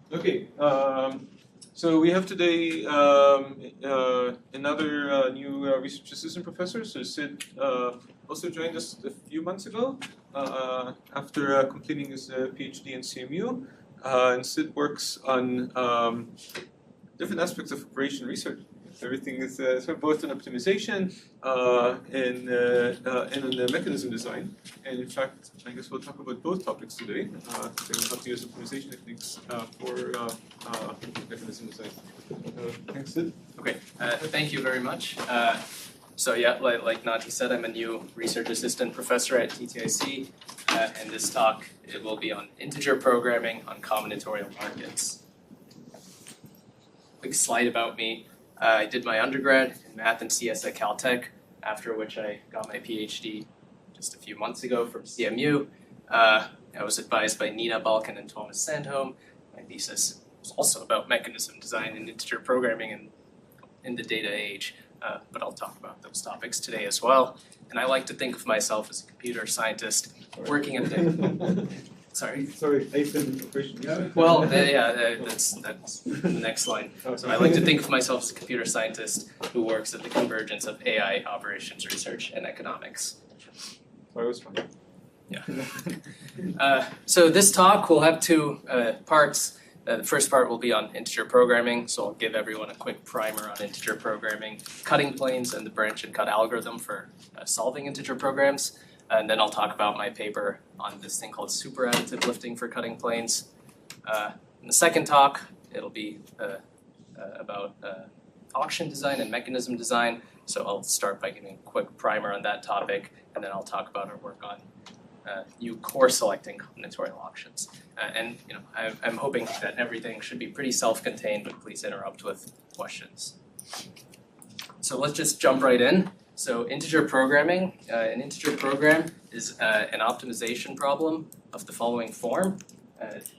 Okay, so we have today another new research assistant professor. So Sid also joined us a few months ago after completing his PhD in CMU. And Sid works on different aspects of operation research. Everything is sort of both in optimization and in the mechanism design. And in fact, I guess we'll talk about both topics today. How to use optimization techniques for mechanism design. Thanks, Sid. Okay, thank you very much. So yeah, like Nati said, I'm a new research assistant professor at TTIC, and this talk, it will be on integer programming on combinatorial markets. Quick slide about me. I did my undergrad in math and CS at Caltech, after which I got my PhD just a few months ago from CMU. I was advised by Nina Balkan and Thomas Sandholm. My thesis was also about mechanism design and integer programming in the data age, but I'll talk about those topics today as well. And I like to think of myself as a computer scientist working at the... Sorry, operation. Well, that's the next line. So I like to think of myself as a computer scientist who works at the convergence of AI, operations research, and economics. That was fun. Yeah. So this talk will have two parts. The first part will be on integer programming, so I'll give everyone a quick primer on integer programming, cutting planes, and the branch and cut algorithm for solving integer programs. And then I'll talk about my paper on this thing called super additive lifting for cutting planes. In the second talk, it'll be about auction design and mechanism design. So I'll start by giving a quick primer on that topic, and then I'll talk about our work on new core selecting combinatorial auctions. And you know, I'm hoping that everything should be pretty self-contained, but please interrupt with questions. So let's just jump right in. So integer programming, an integer program is an optimization problem of the following form.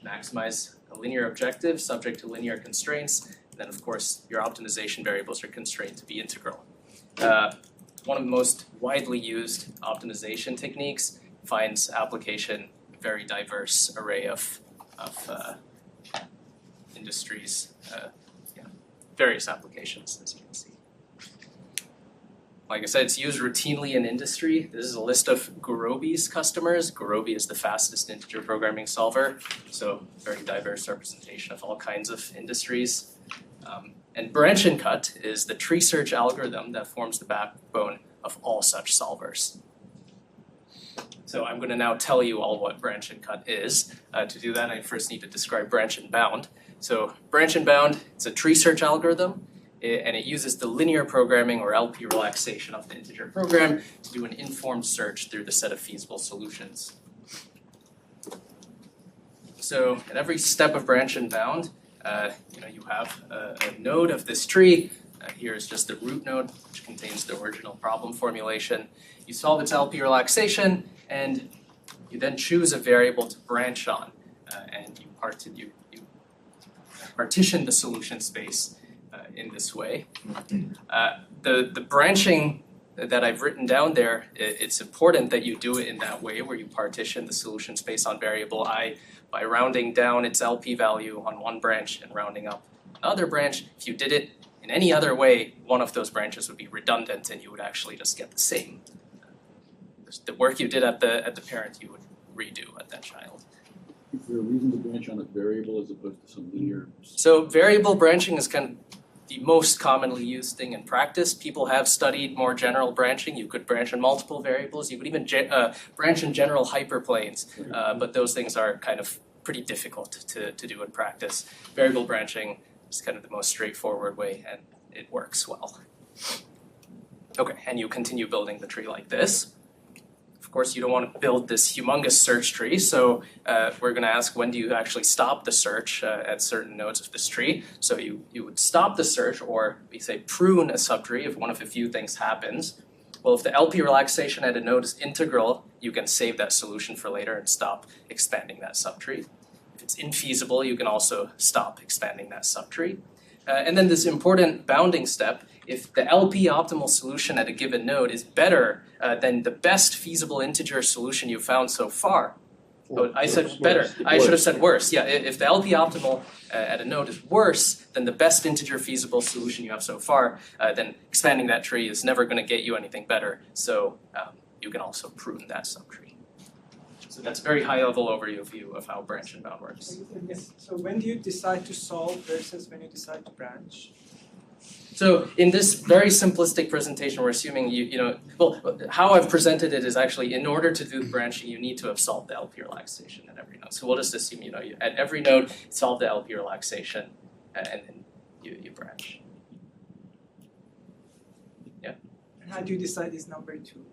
Maximize a linear objective subject to linear constraints, and then of course your optimization variables are constrained to be integral. One of the most widely used optimization techniques finds application in a very diverse array of industries, various applications, as you can see. Like I said, it's used routinely in industry. This is a list of Gurobi's customers. Gurobi is the fastest integer programming solver, so very diverse representation of all kinds of industries. And branch and cut is the tree search algorithm that forms the backbone of all such solvers. So I'm going to now tell you all what branch and cut is. To do that, I first need to describe branch and bound. So branch and bound, it's a tree search algorithm. And it uses the linear programming or LP relaxation of the integer program to do an informed search through the set of feasible solutions. So at every step of branch and bound, you have a node of this tree. Here is just the root node, which contains the original problem formulation. You solve its LP relaxation, and you then choose a variable to branch on, and you partition the solution space in this way. The branching that I've written down there, it's important that you do it in that way where you partition the solution space on variable I by rounding down its LP value on one branch and rounding up another branch. If you did it in any other way, one of those branches would be redundant and you would actually just get the same. The work you did at the parent, you would redo at that child. Is there a reason to branch on a variable as opposed to some linear? So variable branching is kind of the most commonly used thing in practice. People have studied more general branching. You could branch on multiple variables. You could even branch in general hyperplanes, but those things are kind of pretty difficult to do in practice. Variable branching is kind of the most straightforward way, and it works well. Okay, and you continue building the tree like this. Of course, you don't want to build this humongous search tree, so we're going to ask, when do you actually stop the search at certain nodes of this tree? So you would stop the search, or we say prune a subtree if one of a few things happens. Well, if the LP relaxation at a node is integral, you can save that solution for later and stop expanding that subtree. If it's infeasible, you can also stop expanding that subtree. And then this important bounding step, if the LP optimal solution at a given node is better than the best feasible integer solution you've found so far, Oh, I said better. I should have said worse. Yeah, if the LP optimal at a node is worse than the best integer feasible solution you have so far, then expanding that tree is never going to get you anything better. So you can also prune that subtree. So that's a very high level overview of how branch and bound works. Yes. So when do you decide to solve versus when you decide to branch? So in this very simplistic presentation, we're assuming how I've presented it is actually in order to do branching, you need to have solved the LP relaxation at every node. So we'll just assume, at every node, solve the LP relaxation and then you branch. Yeah. And how do you decide this number two?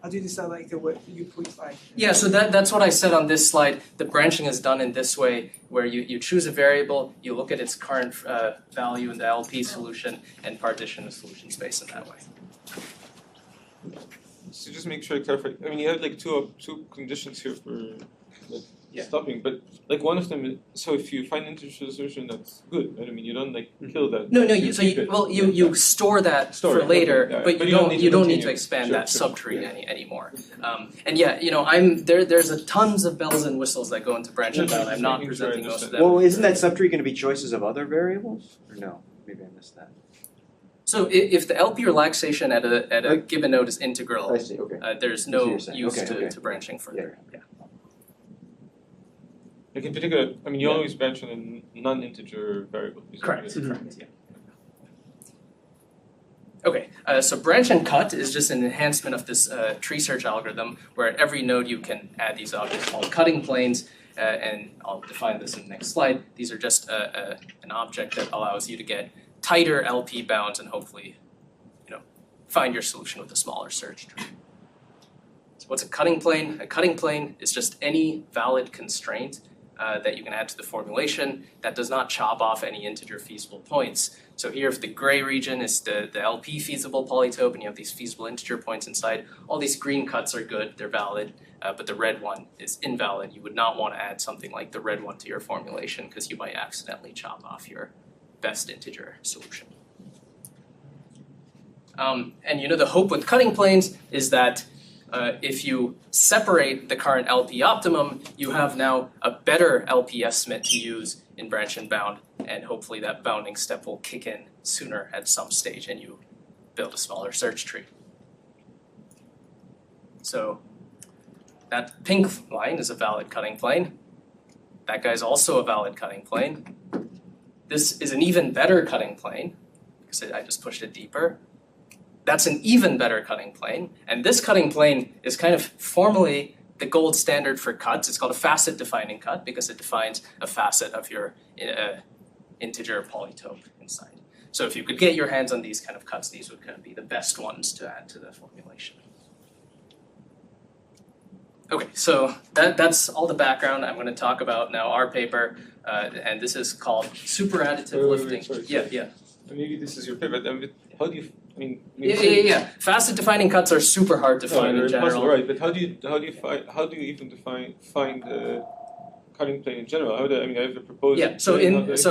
How do you decide what you put Yeah, so that's what I said on this slide. The branching is done in this way, where you choose a variable, you look at its current value in the LP solution, and partition the solution space in that way. So just make sure I clarify. I mean, you have two conditions here for stopping, but one of them is, so if you find an integer solution, that's good, right? I mean, you don't kill that. No. You store that for later, but you don't need to expand that subtree anymore. And there's a tons of bells and whistles that go into branch and bound. I'm not presenting most of them. Well, isn't that subtree going to be choices of other variables, or no? Maybe I missed that. So if the LP relaxation at a given node is integral, I see. Okay. there's no use to branching further. Yeah. Like in particular, I mean, you always branch on a non-integer variable. Correct. Yeah. Okay, so branch and cut is just an enhancement of this tree search algorithm, where at every node you can add these objects called cutting planes, and I'll define this in the next slide. These are just an object that allows you to get tighter LP bounds and hopefully, find your solution with a smaller search tree. So what's a cutting plane? A cutting plane is just any valid constraint that you can add to the formulation that does not chop off any integer feasible points. So here, if the gray region is the LP feasible polytope and you have these feasible integer points inside, all these green cuts are good, they're valid, but the red one is invalid. You would not want to add something like the red one to your formulation because you might accidentally chop off your best integer solution. And the hope with cutting planes is that if you separate the current LP optimum, you have now a better LP estimate to use in branch and bound, and hopefully that bounding step will kick in sooner at some stage and you build a smaller search tree. So that pink line is a valid cutting plane. That guy's also a valid cutting plane. This is an even better cutting plane because I just pushed it deeper. That's an even better cutting plane. And this cutting plane is kind of formally the gold standard for cuts. It's called a facet defining cut because it defines a facet of your integer polytope inside. So if you could get your hands on these kind of cuts, these would kind of be the best ones to add to the formulation. Okay, so that's all the background. I'm going to talk about now our paper, and this is called super additive lifting. Sorry. Yeah. Maybe this is your paper. How do you? I mean, Yeah. Facet defining cuts are super hard to find in general. Right, but how do you even find the cutting plane in general? I have a proposal. Yeah.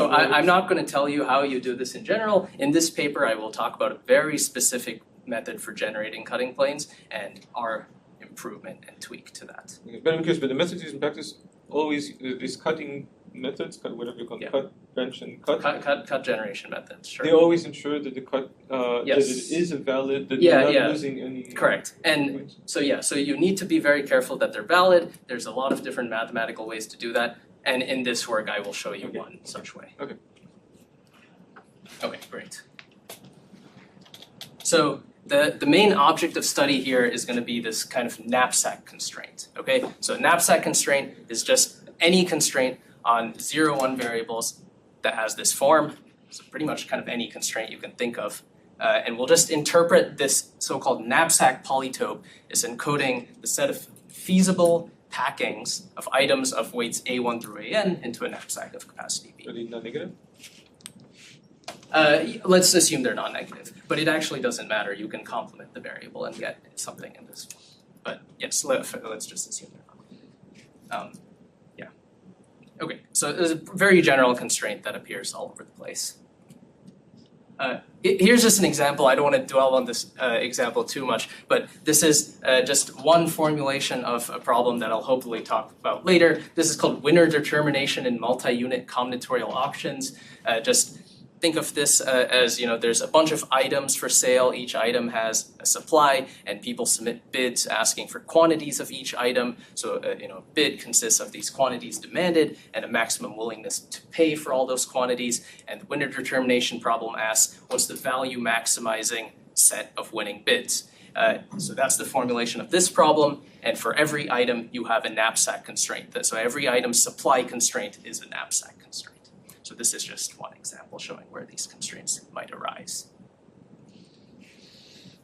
I'm not going to tell you how you do this in general. In this paper, I will talk about a very specific method for generating cutting planes and our improvement and tweak to that. Okay, but I'm curious. But the methods used in practice always these cutting methods, whatever you call them, cut, branch, and cut. Cut generation methods. Sure. They always ensure that the cut that it is a valid, that you're not losing any. Correct. And so you need to be very careful that they're valid. There's a lot of different mathematical ways to do that, and in this work I will show you one such way. Okay, great. So the main object of study here is going to be this kind of knapsack constraint. Okay, so a knapsack constraint is just any constraint on 0, 1 variables that has this form. So pretty much kind of any constraint you can think of. And we'll just interpret this so-called knapsack polytope as encoding the set of feasible packings of items of weights A1 through AN into a knapsack of capacity B. Are they non-negative? Let's assume they're non-negative, but it actually doesn't matter. You can complement the variable and get something in this form. But yes, let's just assume they're non-negative. Okay, so there's a very general constraint that appears all over the place. Here's just an example. I don't want to dwell on this example too much, but this is just one formulation of a problem that I'll hopefully talk about later. This is called winner determination in multi-unit combinatorial auctions. Just think of this as, there's a bunch of items for sale. Each item has a supply, and people submit bids asking for quantities of each item. So, bid consists of these quantities demanded and a maximum willingness to pay for all those quantities. And the winner determination problem asks, what's the value maximizing set of winning bids? So that's the formulation of this problem. And for every item, you have a knapsack constraint. So every item's supply constraint is a knapsack constraint. So this is just one example showing where these constraints might arise.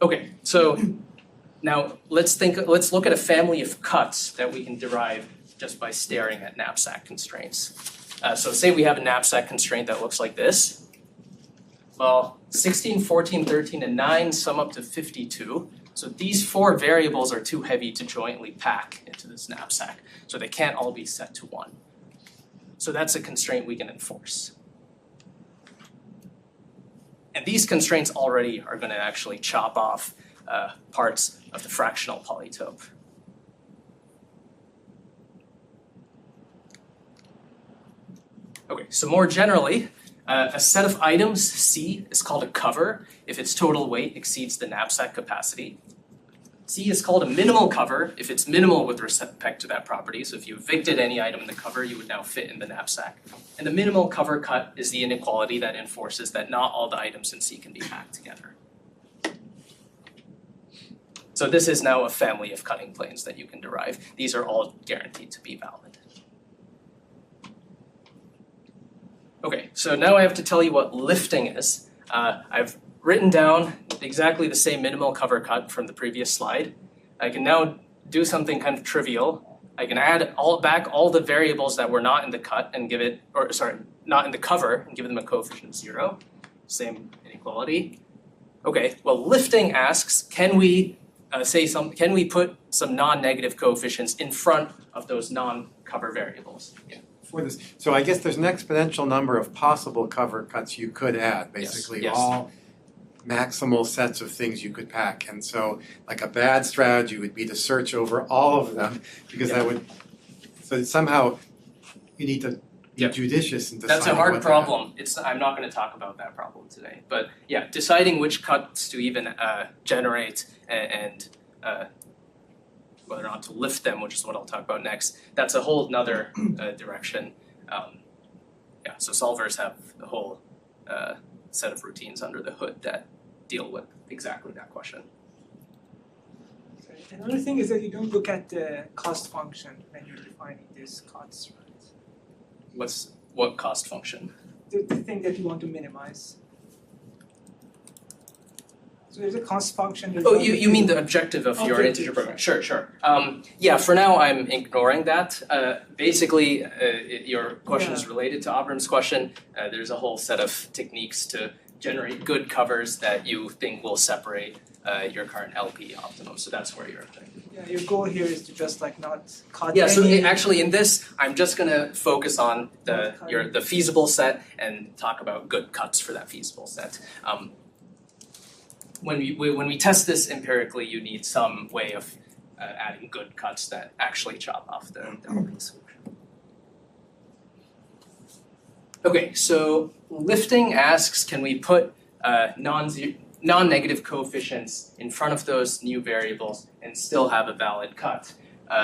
Okay, so now let's look at a family of cuts that we can derive just by staring at knapsack constraints. So say we have a knapsack constraint that looks like this. Well, 16, 14, 13, and 9 sum up to 52. So these 4 variables are too heavy to jointly pack into this knapsack. So they can't all be set to 1. So that's a constraint we can enforce. And these constraints already are going to actually chop off parts of the fractional polytope. Okay, so more generally, a set of items, C, is called a cover if its total weight exceeds the knapsack capacity. C is called a minimal cover if it's minimal with respect to that property. So if you evicted any item in the cover, you would now fit in the knapsack. And the minimal cover cut is the inequality that enforces that not all the items in C can be packed together. So this is now a family of cutting planes that you can derive. These are all guaranteed to be valid. Okay, so now I have to tell you what lifting is. I've written down exactly the same minimal cover cut from the previous slide. I can now do something kind of trivial. I can add back all the variables that were not in the cut and not in the cover and give them a coefficient of 0. Same inequality. Okay, well, lifting asks, can we put some non-negative coefficients in front of those non-cover variables? Yeah. For this, so I guess there's an exponential number of possible cover cuts you could add, basically Yes. all maximal sets of things you could pack. And so like a bad strategy would be to search over all of them because that would, so somehow you need to be judicious in deciding. That's a hard problem. I'm not going to talk about that problem today. But yeah, deciding which cuts to even generate and whether or not to lift them, which is what I'll talk about next, that's a whole nother direction. So solvers have a whole set of routines under the hood that deal with exactly that question. Another thing is that you don't look at the cost function when you're defining these cuts, right? What cost function? The thing that you want to minimize. So there's a cost function. Oh, you mean the objective of your integer program? Sure. Yeah, for now I'm ignoring that. Basically, your question is related to Abram's question. There's a whole set of techniques to generate good covers that you think will separate your current LP optimum. So that's where you're thinking. Yeah, your goal here is to just like not cut. Yeah, so actually in this, I'm just gonna focus on the feasible set and talk about good cuts for that feasible set. When we test this empirically, you need some way of adding good cuts that actually chop off the LP solution. Okay, so lifting asks, can we put non-negative coefficients in front of those new variables and still have a valid cut?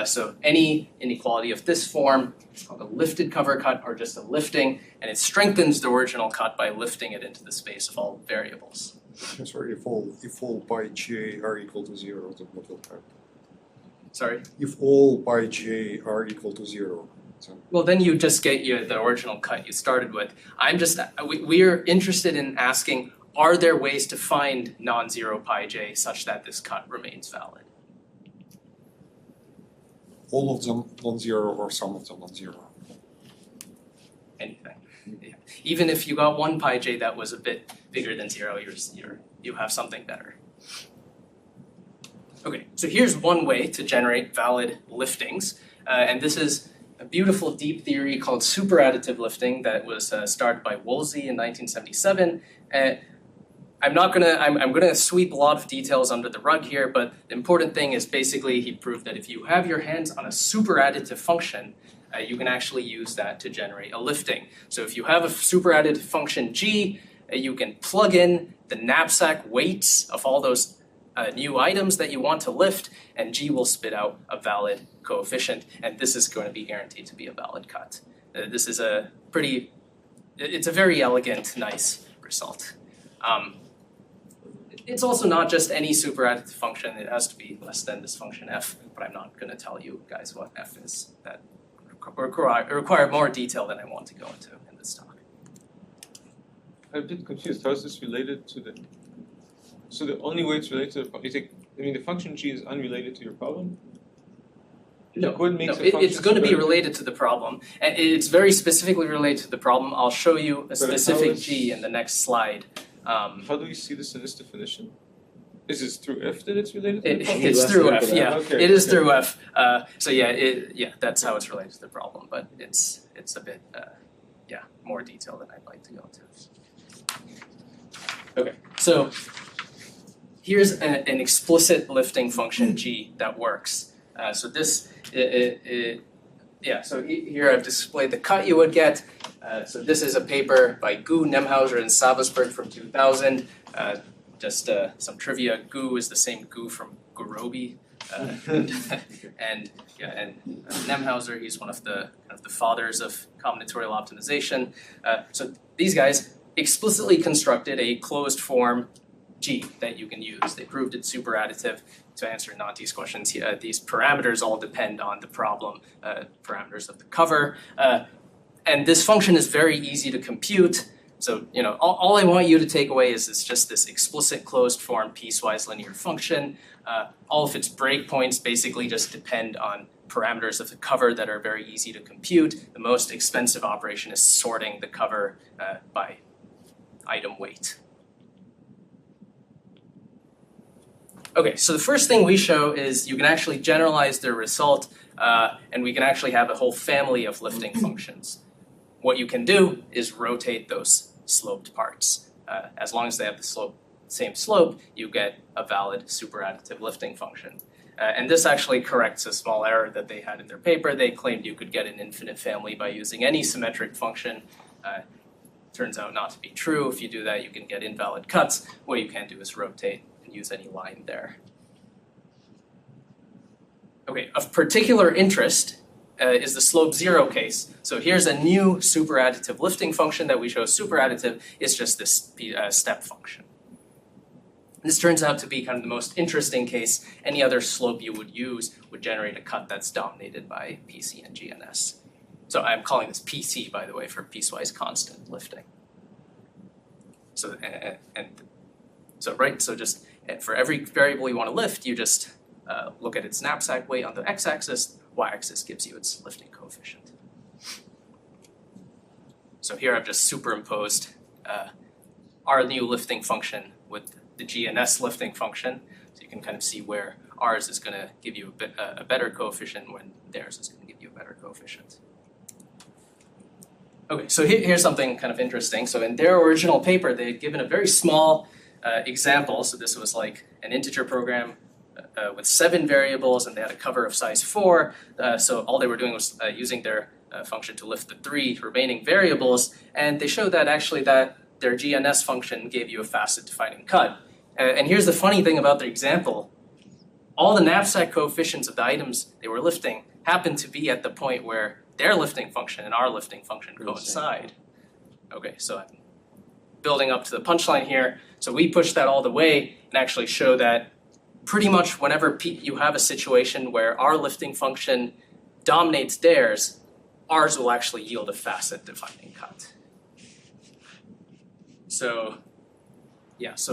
So any inequality of this form is called a lifted cover cut or just a lifting, and it strengthens the original cut by lifting it into the space of all variables. Sorry, if all pi j are equal to 0, then what will happen? Sorry? If all pi j are equal to 0. Well, then you just get the original cut you started with. We're interested in asking, are there ways to find non-zero pi j such that this cut remains valid? All of them non-zero or some of them non-zero? Anything. Yeah. Even if you got one pi j that was a bit bigger than 0, you have something better. Okay, so here's one way to generate valid liftings, and this is a beautiful deep theory called superadditive lifting that was started by Woolsey in 1977. I'm gonna sweep a lot of details under the rug here, but the important thing is basically he proved that if you have your hands on a super additive function, you can actually use that to generate a lifting. So if you have a super additive function G, you can plug in the knapsack weights of all those new items that you want to lift, and G will spit out a valid coefficient, and this is going to be guaranteed to be a valid cut. This is it's a very elegant, nice result. It's also not just any super additive function, it has to be less than this function f, but I'm not going to tell you guys what f is. That require more detail than I want to go into in this talk. I'm a bit confused. How is this related to the? So the only way it's related to the function g is unrelated to your problem. No, What makes a function it's going to be super- related to the problem, and it's very specifically related to the problem. I'll show you a specific G in the next slide. How do we see this in this definition? Is it through f that it's related to the problem? It's through f, yeah. Okay, It is okay. through f. So yeah, that's how it's related to the problem, but it's a bit more detail than I'd like to go into. Okay, so here's an explicit lifting function G that works. So this, so here I've displayed the cut you would get. So this is a paper by Gu, Nemhauser, and Savasberg from 2000. Just some trivia: Gu is the same Gu from Gurobi, and Nemhauser, he's one of the fathers of combinatorial optimization. So these guys explicitly constructed a closed form G that you can use. They proved it's super additive. To answer Nanti's questions, these parameters all depend on the problem parameters of the cover, and this function is very easy to compute. So all I want you to take away is just this explicit closed form piecewise linear function. All of its breakpoints basically just depend on parameters of the cover that are very easy to compute. The most expensive operation is sorting the cover by item weight. Okay, so the first thing we show is you can actually generalize the result, and we can actually have a whole family of lifting functions. What you can do is rotate those sloped parts. As long as they have the same slope, you get a valid superadditive lifting function. And this actually corrects a small error that they had in their paper. They claimed you could get an infinite family by using any symmetric function. Turns out not to be true. If you do that, you can get invalid cuts. What you can do is rotate and use any line there. Okay, of particular interest is the slope zero case. So here's a new superadditive lifting function that we show superadditive. It's just this step function. This turns out to be kind of the most interesting case. Any other slope you would use would generate a cut that's dominated by PC and GNS. So I'm calling this PC, by the way, for piecewise constant lifting. So so just for every variable you want to lift, you just look at its knapsack weight on the x-axis. Y-axis gives you its lifting coefficient. So here I've just superimposed our new lifting function with the GNS lifting function. So you can kind of see where ours is going to give you a better coefficient when theirs is going to give you a better coefficient. Okay, so here's something kind of interesting. So in their original paper, they had given a very small example. So this was like an integer program with 7 variables, and they had a cover of size 4. So all they were doing was using their function to lift the 3 remaining variables, and they showed that actually that their GNS function gave you a facet defining cut. And here's the funny thing about their example. All the knapsack coefficients of the items they were lifting happened to be at the point where their lifting function and our lifting function coincide. Okay, so I'm building up to the punchline here. So we push that all the way and actually show that pretty much whenever you have a situation where our lifting function dominates theirs, ours will actually yield a facet defining cut. So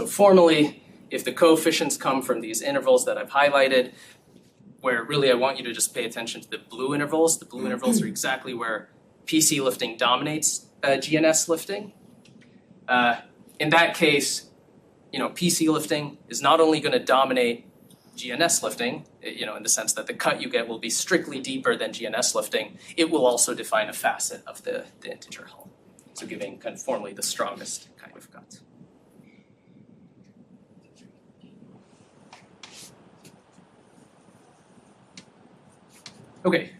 formally, if the coefficients come from these intervals that I've highlighted, where really I want you to just pay attention to the blue intervals are exactly where PC lifting dominates GNS lifting. In that case, PC lifting is not only going to dominate GNS lifting, in the sense that the cut you get will be strictly deeper than GNS lifting, it will also define a facet of the integer hull. So giving kind of formally the strongest kind of cut. Okay,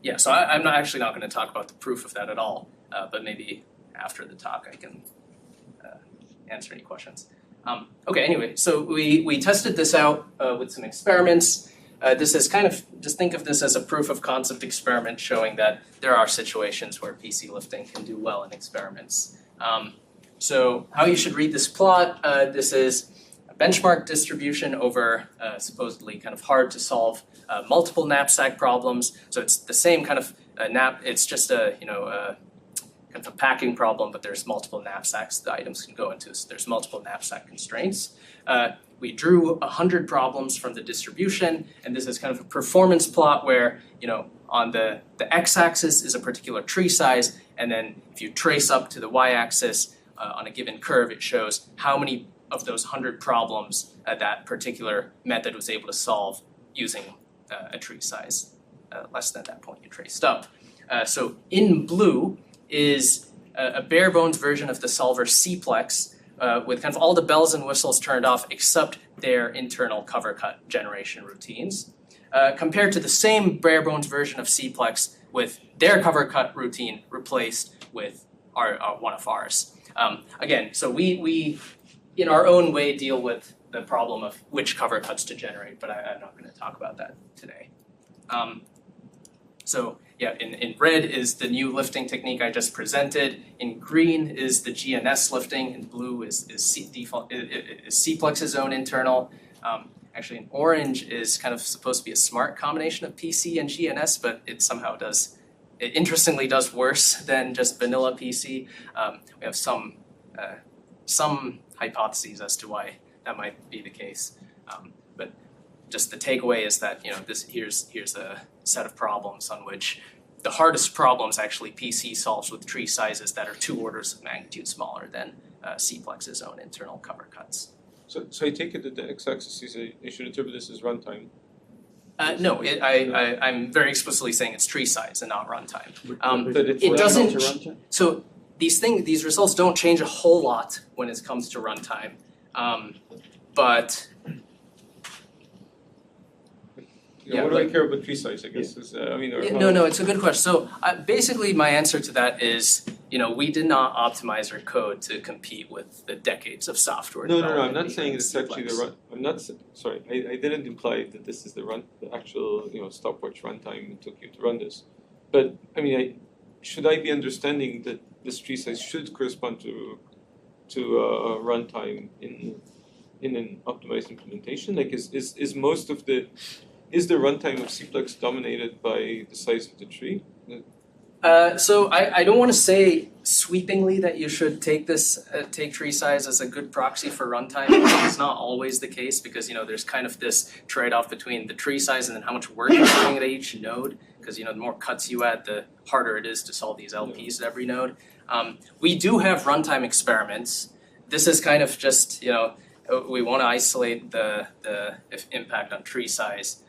yeah, so I'm not actually not gonna talk about the proof of that at all, but maybe after the talk I can answer any questions. Okay, anyway, so we tested this out with some experiments. This is kind of, just think of this as a proof of concept experiment showing that there are situations where PC lifting can do well in experiments. So how you should read this plot, this is a benchmark distribution over supposedly kind of hard to solve multiple knapsack problems. So it's the same kind of it's just a, kind of a packing problem, but there's multiple knapsacks the items can go into, so there's multiple knapsack constraints. We drew 100 problems from the distribution, and this is kind of a performance plot where, on the x-axis is a particular tree size, and then if you trace up to the y-axis on a given curve, it shows how many of those 100 problems that particular method was able to solve using a tree size less than that point you traced up. So in blue is a bare bones version of the solver Cplex with kind of all the bells and whistles turned off except their internal cover cut generation routines, compared to the same bare bones version of Cplex with their cover cut routine replaced with one of ours. Again, so we in our own way deal with the problem of which cover cuts to generate, but I'm not going to talk about that today. So yeah, in red is the new lifting technique I just presented. In green is the GNS lifting. In blue is Cplex's own internal. Actually, in orange is kind of supposed to be a smart combination of PC and GNS, but it somehow it interestingly does worse than just vanilla PC. We have some hypotheses as to why that might be the case. But just the takeaway is that here's a set of problems on which the hardest problems actually PC solves with tree sizes that are 2 orders of magnitude smaller than Cplex's own internal cover cuts. So I take it that the x-axis is I should interpret this as runtime. No, I'm very explicitly saying it's tree size and not runtime. But It doesn't. So these results don't change a whole lot when it comes to runtime, but. What do I care about tree size, I guess? No, it's a good question. So basically my answer to that is, we did not optimize our code to compete with the decades of software development. No, I'm not saying it's actually the run. I'm not, sorry, I didn't imply that this is the actual, stopwatch runtime it took you to run this. But, should I be understanding that this tree size should correspond to runtime in an optimized implementation? Like, is the runtime of Cplex dominated by the size of the tree? So I don't want to say sweepingly that you should take tree size as a good proxy for runtime. It's not always the case because there's kind of this trade-off between the tree size and then how much work you're doing at each node. Because the more cuts you add, the harder it is to solve these LPs at every node. We do have runtime experiments. This is kind of just we want to isolate the impact on tree size.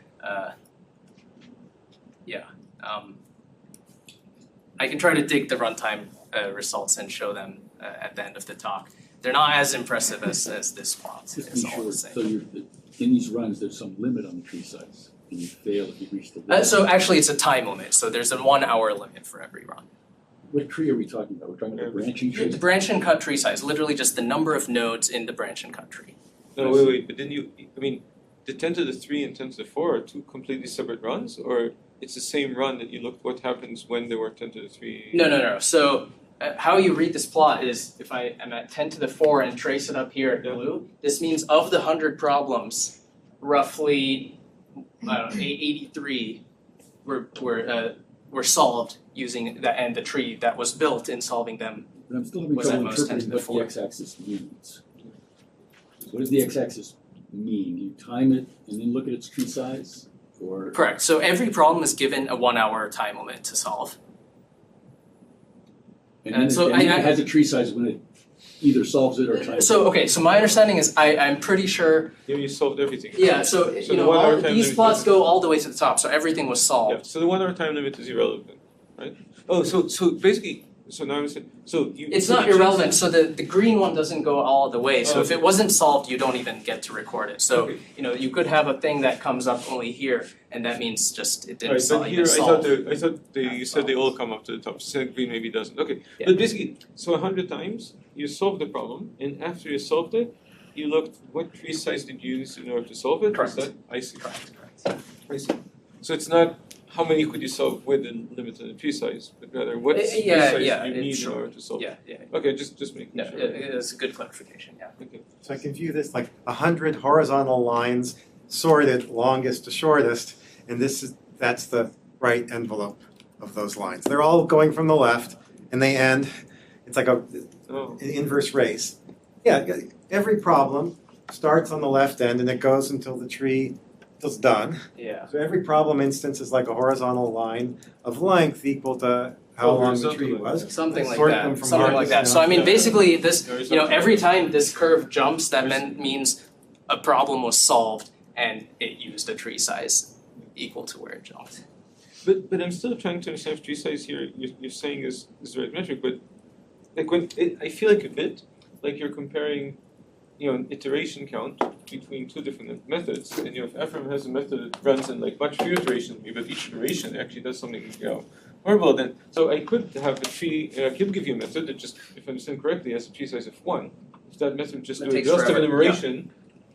I can try to dig the runtime results and show them at the end of the talk. They're not as impressive as this plot. Just to be sure, so in these runs, there's some limit on the tree size, and you fail if you reach the limit. So actually, it's a time limit. So there's a 1 hour limit for every run. What tree are we talking about? We're talking about the branching tree? The branch and cut tree size, literally just the number of nodes in the branch and cut tree. No, wait, but then the 10 to the 3 and 10 to the 4 are 2 completely separate runs, or it's the same run that you look what happens when there were 10 to the 3? No. So how you read this plot is if I am at 10 to the 4 and trace it up here at blue, this means of the 100 problems, roughly 83 were solved using the tree that was built in solving them. But I'm still having Was trouble at most 10 to interpreting the what 4. the x-axis means. What does the x-axis mean? You time it and then look at its tree size? Or Correct. So every problem is given a 1 hour time limit to solve. and then so it has a tree size when it either solves it or tries So my understanding is I'm pretty sure. You solved everything. Yeah. So the 1 hour time these limit plots is- go all the way to the top. So everything was solved. Yeah, so the 1 hour time limit is irrelevant, right? Oh, so basically, So now I'm saying, so you. It's so not you choose- irrelevant, so the green one doesn't go all the way, so if it wasn't solved, you don't even get to record it. So, Okay. you could have a thing that comes up only here, and that means just it didn't Right, but even here solve. I thought you said they all come up to the top. So green maybe doesn't. Okay, Yeah. but basically, so 100 times you solved the problem, and after you solved it, you looked what tree size did you use in order to solve it. Correct. Is that I see. Correct. I see. So it's not how many could you solve with the limited tree size, but rather what tree size you need in sure. order to solve. Yeah. Okay, just making No, sure. it's a good clarification, yeah. Okay. So I can view this like 100 horizontal lines sorted longest to shortest, and that's the right envelope of those lines. They're all going from the left, and they end. It's like Oh. an inverse race. Yeah, every problem starts on the left end, and it goes until the tree is done. Yeah. So every problem instance is like a horizontal line of length equal to how long the tree was. Something like Sort that, them from something like that. hardest So I mean, down. basically this, Horizontal. every time this curve jumps, that means a problem was solved and it used a tree size equal to where it jumped. But I'm still trying to understand if tree size here you're saying is the right metric, but like I feel like a bit like you're comparing, an iteration count between two different methods, and if Ephraim has a method that runs in like much fewer iterations than me, but each iteration actually does something horrible, then so I could have a tree. I could give you a method that just, if I understand correctly, has a tree size of 1. If that method just That do takes exhaustive forever. enumeration.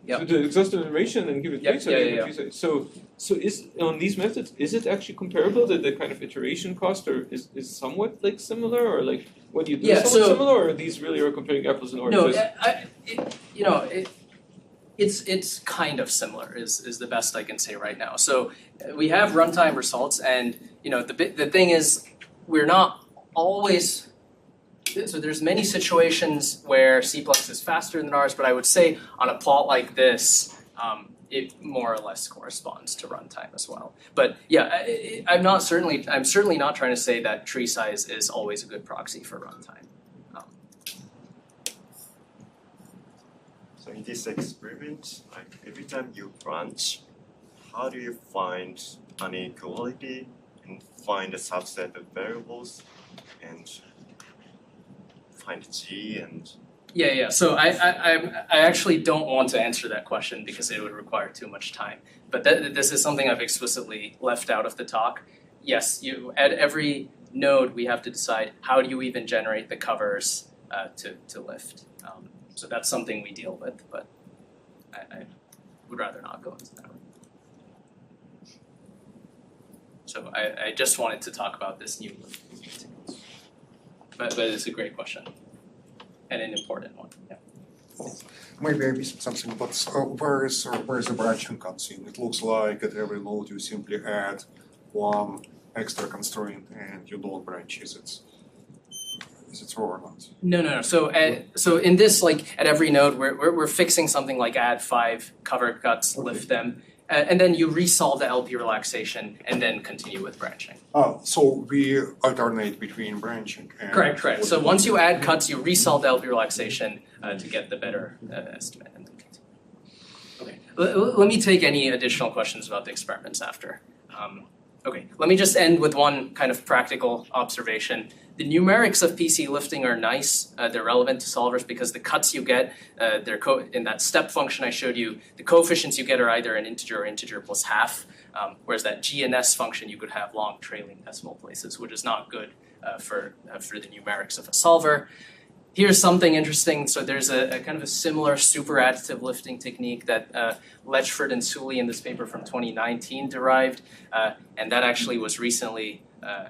Yep. So do exhaustive enumeration and give it Yep, tree size. yeah, give it yeah, tree size. So is on these methods, is it actually comparable that the kind of iteration cost or is somewhat like similar, or like what you do Yeah, somewhat so- similar, or these really are comparing apples and No, oranges? it's kind of similar is the best I can say right now. So we have runtime results, and the thing is we're not always. So there's many situations where C+ is faster than ours, but I would say on a plot like this, it more or less corresponds to runtime as well. But yeah, I'm certainly not trying to say that tree size is always a good proxy for runtime. So in this experiment, like every time you branch, how do you find inequality and find a subset of variables and find G and Yeah. So I actually don't want to answer that question because it would require too much time. But this is something I've explicitly left out of the talk. Yes, at every node we have to decide how do you even generate the covers to lift. So that's something we deal with, but I would rather not go into that. So I just wanted to talk about this new lifting materials. But it's a great question. And an important one, yeah. Maybe I missed something, but where is the branching comes in? It looks like at every node you simply add one extra constraint and you don't branch. Is it true or not? No. So in this, like at every node, we're fixing something like add 5 cover cuts, lift them, and then you resolve the LP relaxation and then continue with branching. Oh, so we alternate between branching and. Correct. So once you add cuts, you resolve the LP relaxation to get the better estimate. And then continue. Okay. Let me take any additional questions about the experiments after. Okay. Let me just end with one kind of practical observation. The numerics of PC lifting are nice. They're relevant to solvers because the cuts you get, in that step function I showed you, the coefficients you get are either an integer or integer plus half, whereas that G and S function you could have long trailing decimal places, which is not good for the numerics of a solver. Here's something interesting. So there's a kind of a similar super additive lifting technique that Letchford and Sully in this paper from 2019 derived, and that actually was recently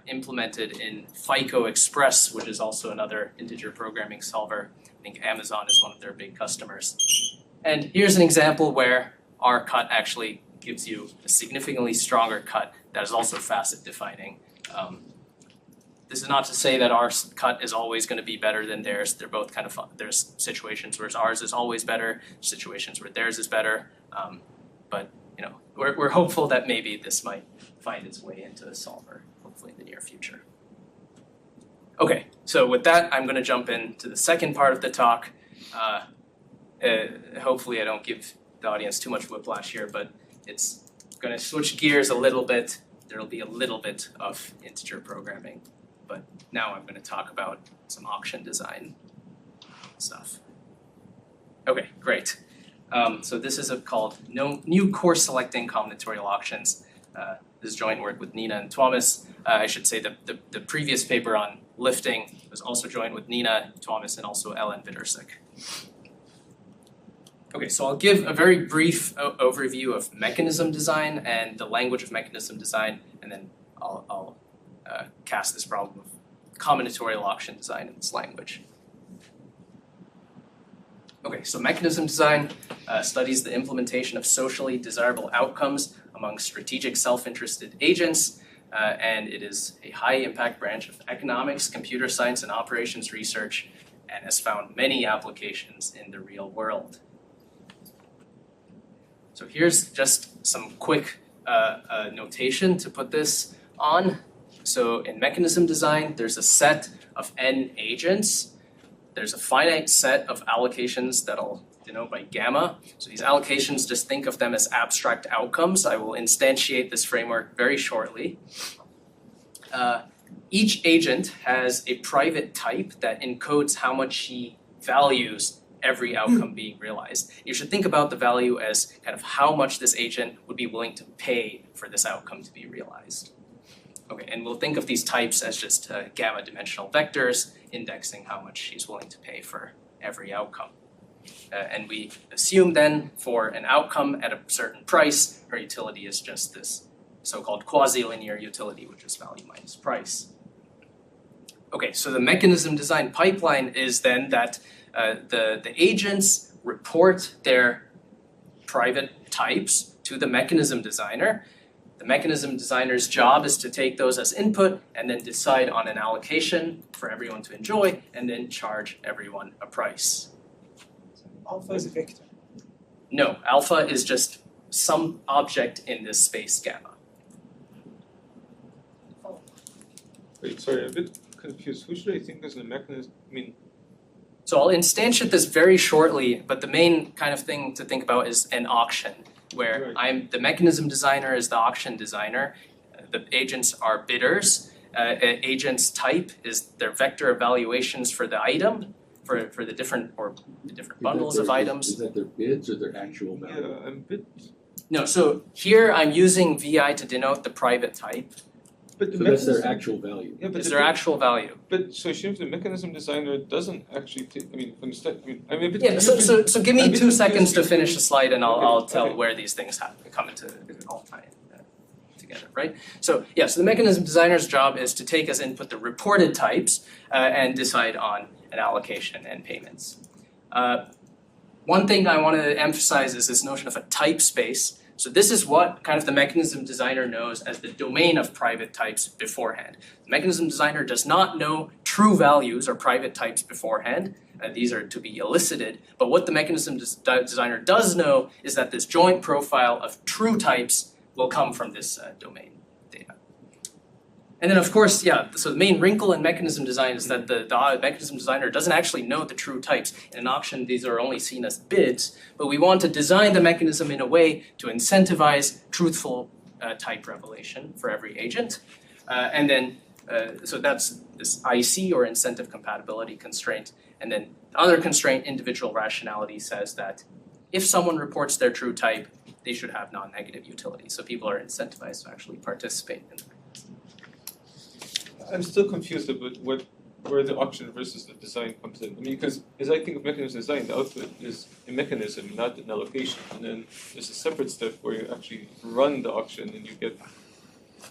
implemented in FICO Express, which is also another integer programming solver. I think Amazon is one of their big customers. And here's an example where our cut actually gives you a significantly stronger cut that is also facet defining. This is not to say that our cut is always going to be better than theirs. They're both kind of there's situations where ours is always better, situations where theirs is better. But we're hopeful that maybe this might find its way into the solver, hopefully in the near future. Okay, so with that, I'm going to jump into the second part of the talk. Hopefully, I don't give the audience too much whiplash here, but it's going to switch gears a little bit. There'll be a little bit of integer programming. but now I'm going to talk about some auction design stuff. Okay, great. So this is called New Course Selecting Combinatorial Auctions. This is joint work with Nina and Thomas. I should say the previous paper on lifting was also joined with Nina, Thomas, and also Ellen Widersik. Okay, so I'll give a very brief overview of mechanism design and the language of mechanism design, and then I'll cast this problem of combinatorial auction design in this language. Okay, so mechanism design studies the implementation of socially desirable outcomes among strategic self-interested agents, and it is a high-impact branch of economics, computer science, and operations research, and has found many applications in the real world. So here's just some quick notation to put this on. So in mechanism design, there's a set of n agents. There's a finite set of allocations that I'll denote by gamma. So these allocations, just think of them as abstract outcomes. I will instantiate this framework very shortly. Each agent has a private type that encodes how much he values every outcome being realized. You should think about the value as kind of how much this agent would be willing to pay for this outcome to be realized. Okay, and we'll think of these types as just gamma dimensional vectors indexing how much he's willing to pay for every outcome. And we assume then for an outcome at a certain price, her utility is just this so-called quasi-linear utility, which is value minus price. Okay, so the mechanism design pipeline is then that the agents report their private types to the mechanism designer. The mechanism designer's job is to take those as input and then decide on an allocation for everyone to enjoy and then charge everyone a price. Alpha is a vector. No, alpha is just some object in this space gamma. Wait, sorry, I'm a bit confused. Who should I think is the mechanism? I mean, So I'll instantiate this very shortly, but the main kind of thing to think about is an auction, where Right. the mechanism designer is the auction designer. The agents are bidders. Agent's type is their vector evaluations for the item, for the different bundles of items. Is that their bids or their actual value? yeah, I'm a bit. No, so here I'm using VI to denote the private type. But the So that's their mechanism- actual value. Yeah, but Is the their thing- actual value. But so if the mechanism designer doesn't actually take, I mean, understand, I'm a bit. Yeah, so give me I'm a bit 2 seconds to confused. finish the slide and I'll Okay, tell okay. where these things come into all tie together, right? So yeah, so the mechanism designer's job is to take as input the reported types and decide on an allocation and payments. One thing I want to emphasize is this notion of a type space. So this is what kind of the mechanism designer knows as the domain of private types beforehand. The mechanism designer does not know true values or private types beforehand. These are to be elicited. But what the mechanism designer does know is that this joint profile of true types will come from this domain data. And then of course, yeah, so the main wrinkle in mechanism design is that the mechanism designer doesn't actually know the true types. In an auction, these are only seen as bids, but we want to design the mechanism in a way to incentivize truthful type revelation for every agent. And then, so that's this IC or incentive compatibility constraint. And then the other constraint, individual rationality, says that if someone reports their true type, they should have non-negative utility. So people are incentivized to actually participate in the mechanism. I'm still confused about where the auction versus the design comes in. I mean, because as I think of mechanism design, the output is a mechanism, not an allocation. And then there's a separate step where you actually run the auction and you get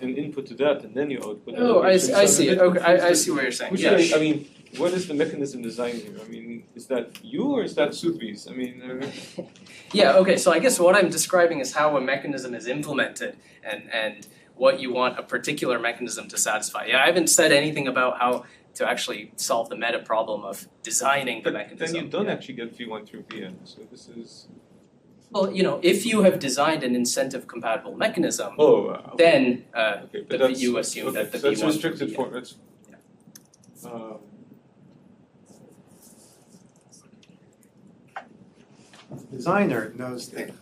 an input to that, and then you output. Oh, I allocation. So I'm a see. bit Okay, I confused see what you're saying. Which Yeah. I mean, what is the mechanism design here? I mean, is that you or is that Sudvi's? I mean, Yeah, okay, so I guess what I'm describing is how a mechanism is implemented and what you want a particular mechanism to satisfy. Yeah, I haven't said anything about how to actually solve the meta problem of designing the but mechanism. then you don't Yeah. actually get V1 through Vn. So this is Well, you know, if you have designed an incentive compatible mechanism, okay. then Okay, but that's you assume okay, that the so that's V1 restricted yeah. for that's. Yeah. Designer knows the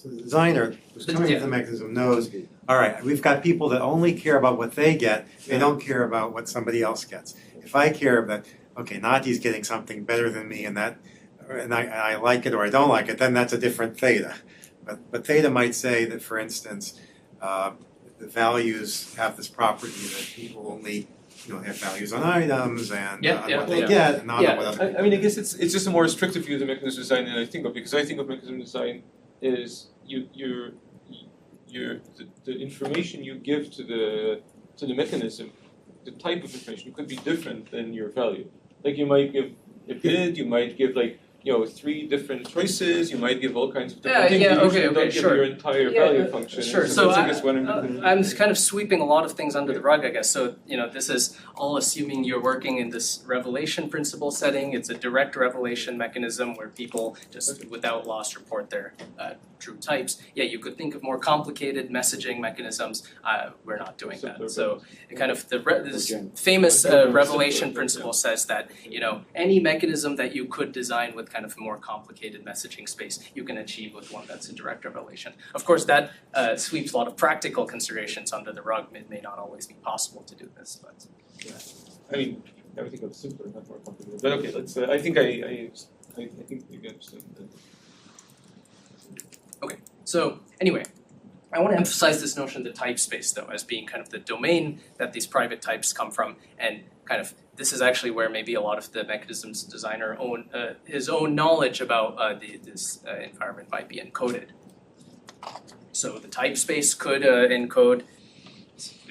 So the designer who's coming Yeah. with the mechanism knows, all right, we've got people that only care about what they get, they don't care about what somebody else gets. If I care that, okay, Nadi's getting something better than me and I like it or I don't like it, then that's a different theta. But theta might say that, for instance, the values have this property that people only have values on items and on what they get and not on what other I mean, I guess it's just a more restrictive view of the mechanism design than I think of, because I think of mechanism design is the information you give to the mechanism, the type of information could be different than your value. Like you might give a bid, you might give 3 different choices, you might give all kinds of different things. You usually don't give your entire value function. Sure. And So that's, I guess, what I'm kind of sweeping a lot of things under the rug, I guess. So, this is all assuming you're working in this revelation principle setting. It's a direct revelation mechanism where people just without loss report their true types. Yeah, you could think of more complicated messaging mechanisms. We're not doing that. So, kind of this famous revelation principle says that, any mechanism that you could design with kind of more complicated messaging space, you can achieve with one that's a direct revelation. Of course, that sweeps a lot of practical considerations under the rug. It may not always be possible to do this, but I mean, everything got simpler, not more complicated. But okay, let's. I think I think you understand that. okay. So anyway, I want to emphasize this notion of the type space though as being kind of the domain that these private types come from, and kind of this is actually where maybe a lot of the mechanisms designer his own knowledge about this environment might be encoded. So the type space could encode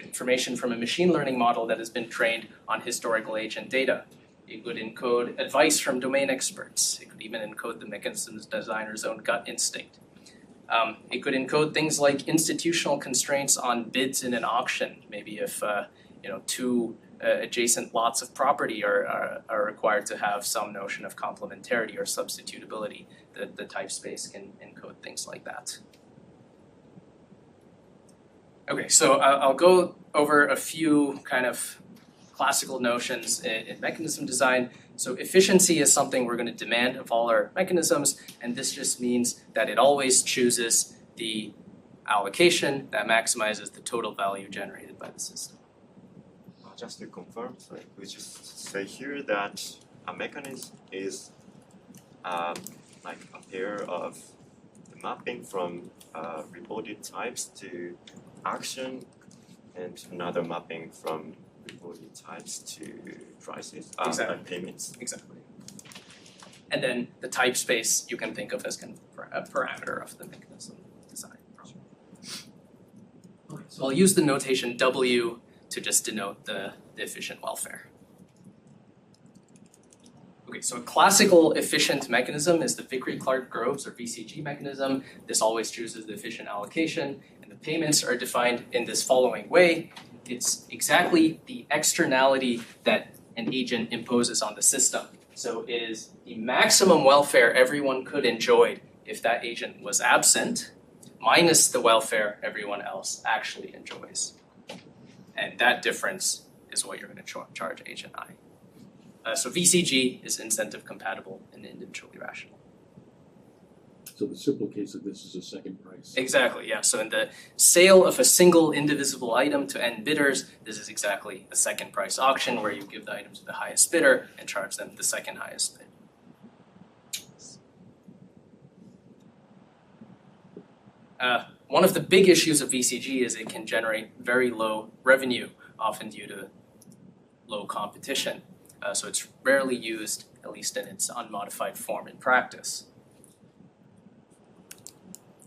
information from a machine learning model that has been trained on historical agent data. It could encode advice from domain experts. It could even encode the mechanisms designer's own gut instinct. It could encode things like institutional constraints on bids in an auction. Maybe if 2 adjacent lots of property are required to have some notion of complementarity or substitutability, the type space can encode things like that. Okay, so I'll go over a few kind of classical notions in mechanism design. So efficiency is something we're going to demand of all our mechanisms, and this just means that it always chooses the allocation that maximizes the total value generated by the system. Just to confirm, we just say here that a mechanism is like a pair of the mapping from reported types to action, and another mapping from reported types to prices, Exactly. and payments. Exactly. And then the type space you can think of as kind of a parameter of the mechanism design problem. Okay, so I'll use the notation W to just denote the efficient welfare. Okay, so a classical efficient mechanism is the Vickrey-Clark-Groves or VCG mechanism. This always chooses the efficient allocation, and the payments are defined in this following way. It's exactly the externality that an agent imposes on the system. So it is the maximum welfare everyone could enjoy if that agent was absent, minus the welfare everyone else actually enjoys. And that difference is what you're going to charge agent I. So VCG is incentive compatible and individually rational. So the simple case of this is a second price. Exactly, yeah. So in the sale of a single indivisible item to n bidders, this is exactly a second price auction where you give the item to the highest bidder and charge them the second highest bid. One of the big issues of VCG is it can generate very low revenue, often due to low competition. So it's rarely used, at least in its unmodified form in practice.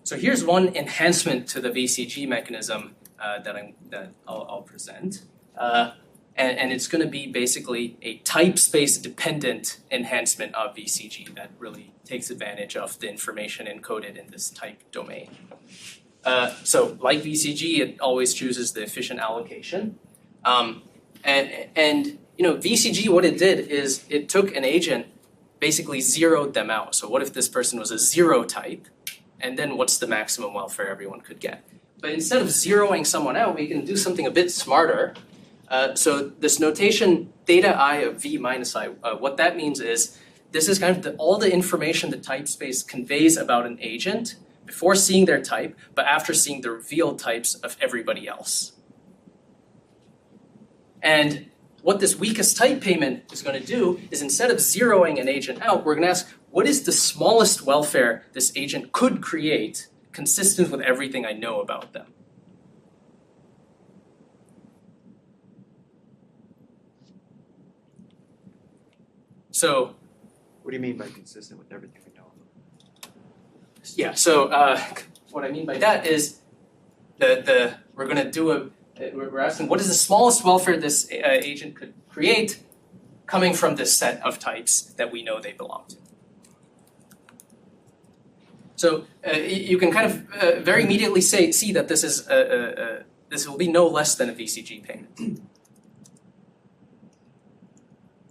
So here's one enhancement to the VCG mechanism that I'll present. And it's going to be basically a type space dependent enhancement of VCG that really takes advantage of the information encoded in this type domain. So like VCG, it always chooses the efficient allocation. And VCG, what it did is it took an agent, basically zeroed them out. So what if this person was a 0 type? And then what's the maximum welfare everyone could get? But instead of zeroing someone out, we can do something a bit smarter. So this notation theta I of V minus I, what that means is this is kind of all the information the type space conveys about an agent before seeing their type, but after seeing the revealed types of everybody else. And what this weakest type payment is going to do is, instead of zeroing an agent out, we're going to ask, what is the smallest welfare this agent could create consistent with everything I know about them? So, What do you mean by consistent with everything we know? yeah, so what I mean by that is we're going to do we're asking what is the smallest welfare this agent could create coming from this set of types that we know they belong to. So you can kind of very immediately see that this is this will be no less than a VCG payment.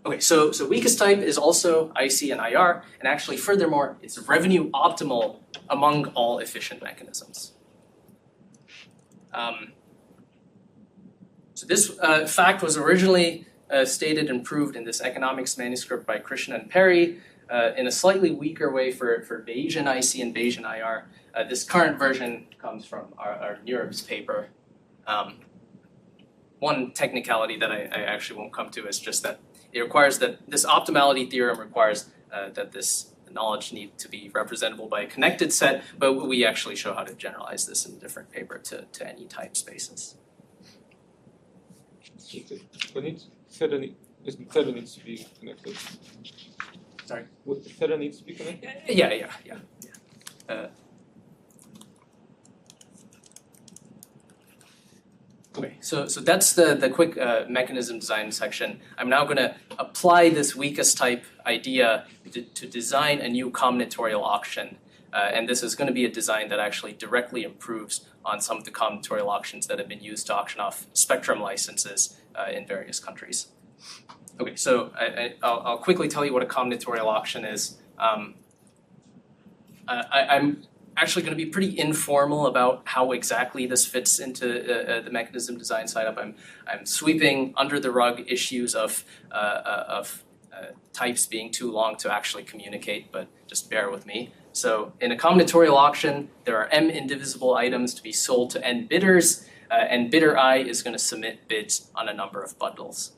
Okay, so weakest type is also IC and IR, and actually furthermore, it's revenue optimal among all efficient mechanisms. So this fact was originally stated and proved in this economics manuscript by Krishna and Perry in a slightly weaker way for Bayesian IC and Bayesian IR. This current version comes from our NeurIPS paper. One technicality that I actually won't come to is just that it requires that this optimality theorem requires that this knowledge need to be representable by a connected set, but we actually show how to generalize this in a different paper to any type spaces. Theta needs to be connected. Sorry? Theta needs to be connected? Yeah. Okay, so that's the quick mechanism design section. I'm now going to apply this weakest type idea to design a new combinatorial auction. And this is going to be a design that actually directly improves on some of the combinatorial auctions that have been used to auction off spectrum licenses in various countries. Okay, so I'll quickly tell you what a combinatorial auction is. I'm actually going to be pretty informal about how exactly this fits into the mechanism design setup. I'm sweeping under the rug issues of types being too long to actually communicate, but just bear with me. So in a combinatorial auction, there are m indivisible items to be sold to n bidders, and bidder I is going to submit bids on a number of bundles.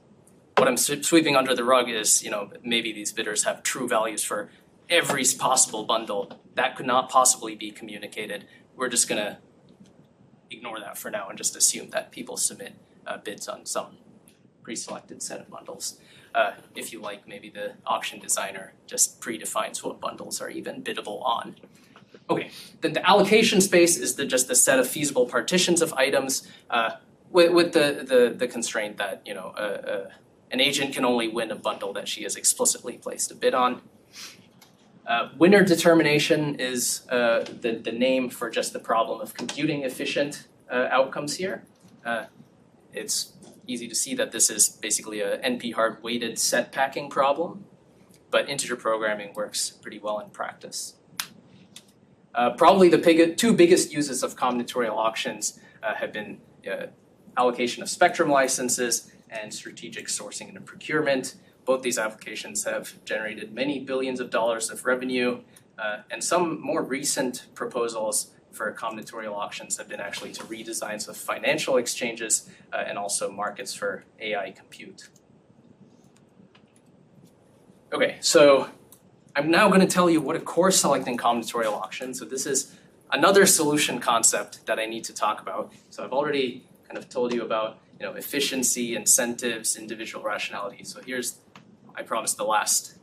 What I'm sweeping under the rug is, maybe these bidders have true values for every possible bundle. That could not possibly be communicated. We're just going to ignore that for now and just assume that people submit bids on some pre-selected set of bundles. If you like, maybe the auction designer just predefines what bundles are even biddable on. Okay, then the allocation space is just the set of feasible partitions of items with the constraint that an agent can only win a bundle that she has explicitly placed a bid on. Winner determination is the name for just the problem of computing efficient outcomes here. It's easy to see that this is basically a NP-hard weighted set packing problem, but integer programming works pretty well in practice. Probably the two biggest uses of combinatorial auctions have been allocation of spectrum licenses and strategic sourcing and procurement. Both these applications have generated many billions of dollars of revenue, and some more recent proposals for combinatorial auctions have been actually to redesigns of financial exchanges and also markets for AI compute. Okay, so I'm now going to tell you what a course selecting combinatorial auction. So this is another solution concept that I need to talk about. So I've already kind of told you about efficiency, incentives, individual rationality. So here's, I promise, the last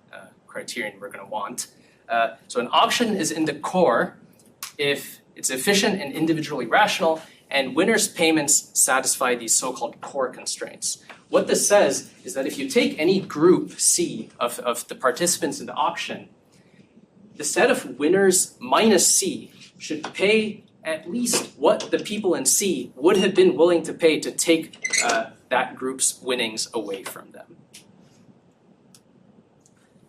criterion we're going to want. So an auction is in the core if it's efficient and individually rational, and winners' payments satisfy these so-called core constraints. What this says is that if you take any group C of the participants in the auction, the set of winners minus C should pay at least what the people in C would have been willing to pay to take that group's winnings away from them.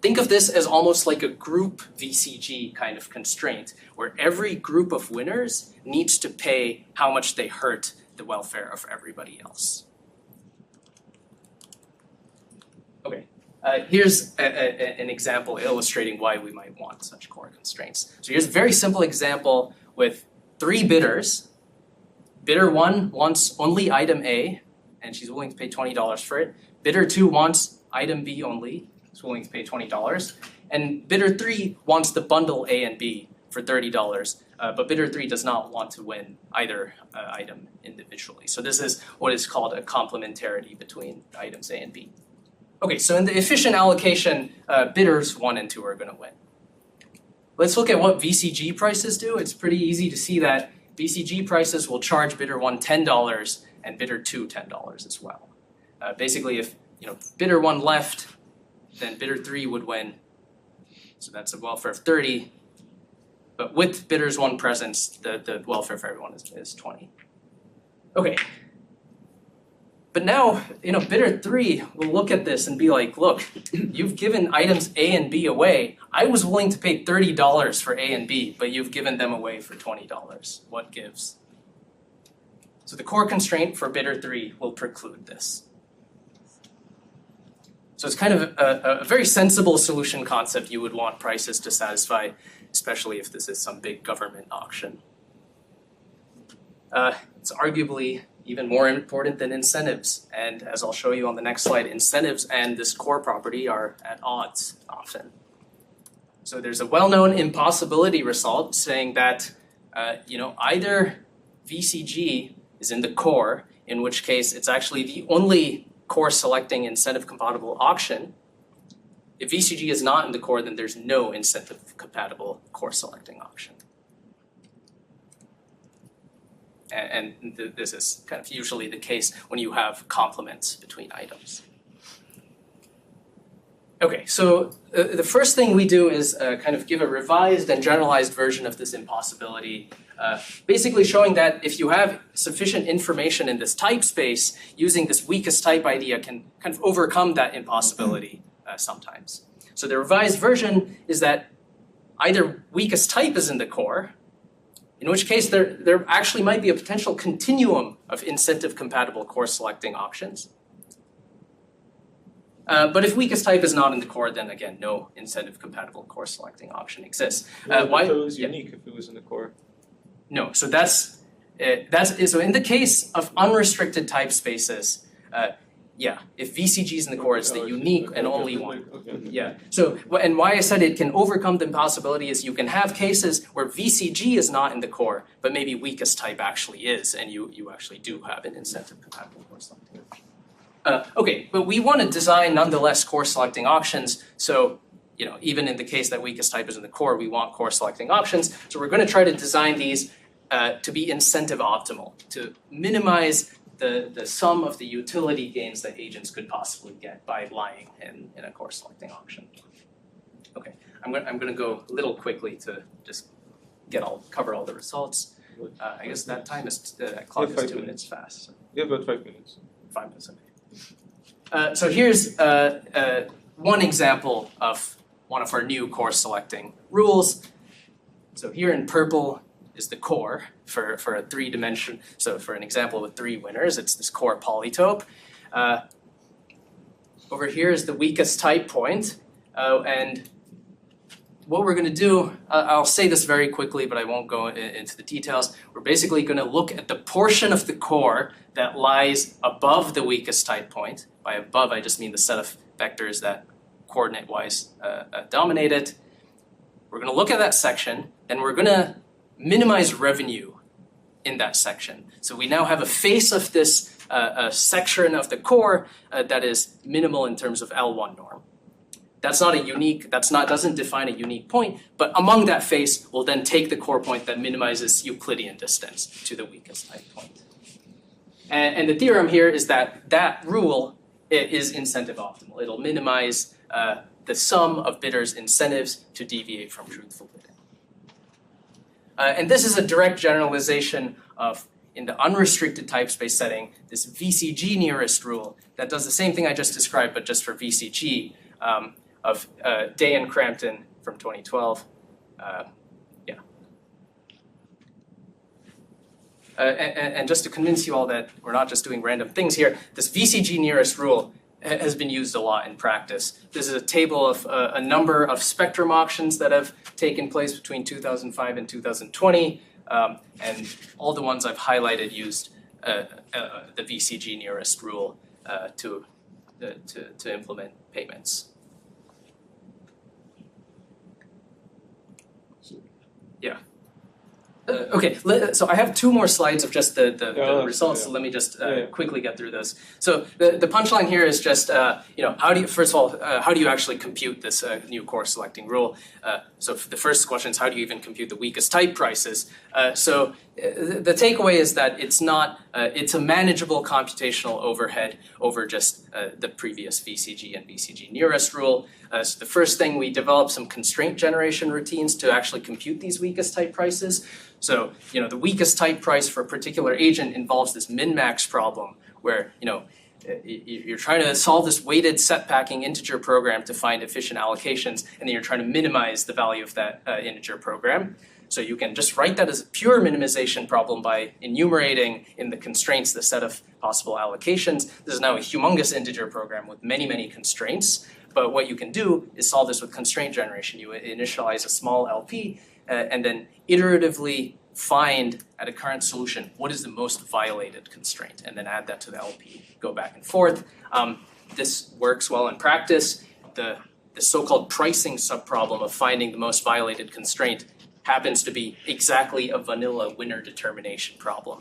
Think of this as almost like a group VCG kind of constraint, where every group of winners needs to pay how much they hurt the welfare of everybody else. Okay, here's an example illustrating why we might want such core constraints. So here's a very simple example with 3 bidders. Bidder 1 wants only item A, and she's willing to pay $20 for it. Bidder 2 wants item B only, is willing to pay $20. And bidder 3 wants the bundle A and B for $30, but bidder 3 does not want to win either item individually. So this is what is called a complementarity between items A and B. Okay, so in the efficient allocation, bidders 1 and 2 are going to win. Let's look at what VCG prices do. It's pretty easy to see that VCG prices will charge bidder 1 $10 and bidder 2 $10 as well. Basically, if bidder 1 left, then bidder 3 would win. So that's a welfare of 30. But with bidders 1 presence, the welfare for everyone is 20. Okay. But now, bidder 3 will look at this and be like, look, you've given items A and B away. I was willing to pay $30 for A and B, but you've given them away for $20. What gives? So the core constraint for bidder 3 will preclude this. So it's kind of a very sensible solution concept you would want prices to satisfy, especially if this is some big government auction. It's arguably even more important than incentives. And as I'll show you on the next slide, incentives and this core property are at odds often. So there's a well-known impossibility result saying that either VCG is in the core, in which case it's actually the only core selecting incentive compatible auction. If VCG is not in the core, then there's no incentive compatible core selecting auction. And this is kind of usually the case when you have complements between items. Okay, so the first thing we do is kind of give a revised and generalized version of this impossibility, basically showing that if you have sufficient information in this type space, using this weakest type idea can kind of overcome that impossibility sometimes. So the revised version is that either weakest type is in the core, in which case there actually might be a potential continuum of incentive-compatible core selecting auctions. But if weakest type is not in the core, then again, no incentive-compatible core selecting auction exists. Why? If it was unique, if it was in the core. No, so that's so in the case of unrestricted type spaces, if VCG is in the core, it's the unique and only one. Yeah. So, and why I said it can overcome the impossibility is you can have cases where VCG is not in the core, but maybe weakest type actually is, and you actually do have an incentive compatible core selecting auction. Okay, but we want to design nonetheless core selecting auctions. So, even in the case that weakest type is in the core, we want core selecting auctions. So we're going to try to design these to be incentive optimal, to minimize the sum of the utility gains that agents could possibly get by lying in a core selecting auction. Okay, I'm going to go a little quickly to just cover all the results. I guess that time is clock is 2 minutes fast. So. Yeah, about 5 minutes. 5 minutes, okay. So here's one example of one of our new core selecting rules. So here in purple is the core for a 3-dimension. So for an example with 3 winners, it's this core polytope. Over here is the weakest type point, and what we're going to do, I'll say this very quickly, but I won't go into the details. We're basically going to look at the portion of the core that lies above the weakest type point. By above, I just mean the set of vectors that coordinate-wise dominate it. We're going to look at that section, and we're going to minimize revenue in that section. So we now have a face of this section of the core that is minimal in terms of L1 norm. That's not a unique, doesn't define a unique point, but among that face, we'll then take the core point that minimizes Euclidean distance to the weakest type point. And the theorem here is that that rule is incentive optimal. It'll minimize the sum of bidders' incentives to deviate from truthful bidding. And this is a direct generalization of, in the unrestricted type space setting, this VCG nearest rule that does the same thing I just described, but just for VCG, of Day and Crampton from 2012. And just to convince you all that we're not just doing random things here, this VCG nearest rule has been used a lot in practice. This is a table of a number of spectrum auctions that have taken place between 2005 and 2020. And all the ones I've highlighted used the VCG nearest rule to implement payments. Yeah. Okay, so I have 2 more slides of just the results, so let me just quickly get through those. So the punchline here is just, how do you, first of all, how do you actually compute this new core selecting rule? So the first question is, how do you even compute the weakest type prices? So the takeaway is that it's not, it's a manageable computational overhead over just the previous VCG and VCG nearest rule. So the first thing, we developed some constraint generation routines to actually compute these weakest type prices. So, the weakest type price for a particular agent involves this min-max problem where, you're trying to solve this weighted set packing integer program to find efficient allocations, and then you're trying to minimize the value of that integer program. So you can just write that as a pure minimization problem by enumerating in the constraints the set of possible allocations. This is now a humongous integer program with many, many constraints. But what you can do is solve this with constraint generation. You initialize a small LP and then iteratively find at a current solution what is the most violated constraint, and then add that to the LP, go back and forth. This works well in practice. The so-called pricing subproblem of finding the most violated constraint happens to be exactly a vanilla winner determination problem.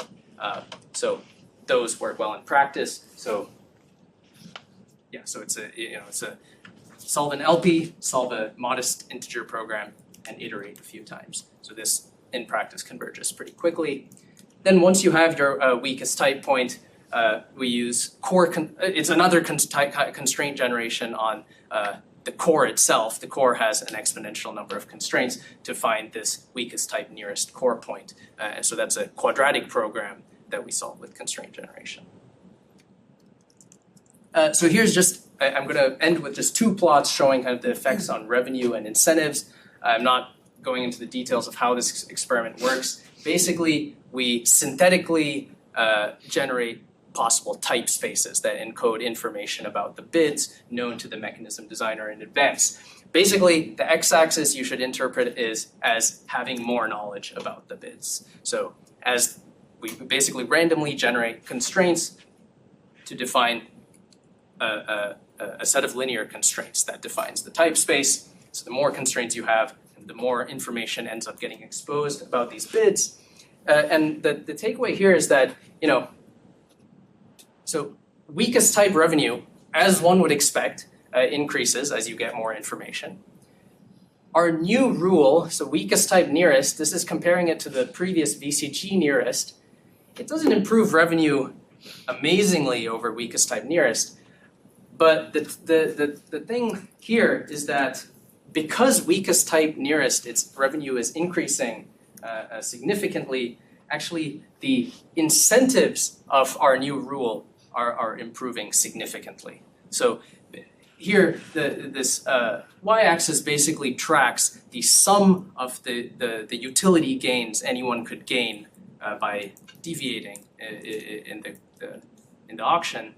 So those work well in practice. So yeah, so it's a solve an LP, solve a modest integer program, and iterate a few times. So this in practice converges pretty quickly. Then once you have your weakest type point, we use it's another constraint generation on the core itself. The core has an exponential number of constraints to find this weakest type nearest core point. And so that's a quadratic program that we solve with constraint generation. So here's just, I'm going to end with just 2 plots showing kind of the effects on revenue and incentives. I'm not going into the details of how this experiment works. Basically, we synthetically generate possible type spaces that encode information about the bids known to the mechanism designer in advance. Basically, the x-axis you should interpret is as having more knowledge about the bids. So as we basically randomly generate constraints to define a set of linear constraints that defines the type space. So the more constraints you have, the more information ends up getting exposed about these bids. And the takeaway here is that, so weakest type revenue, as one would expect, increases as you get more information. Our new rule, so weakest type nearest, this is comparing it to the previous VCG nearest. It doesn't improve revenue amazingly over weakest type nearest. But the thing here is that because weakest type nearest, its revenue is increasing significantly, actually the incentives of our new rule are improving significantly. So here, this y-axis basically tracks the sum of the utility gains anyone could gain by deviating in the auction.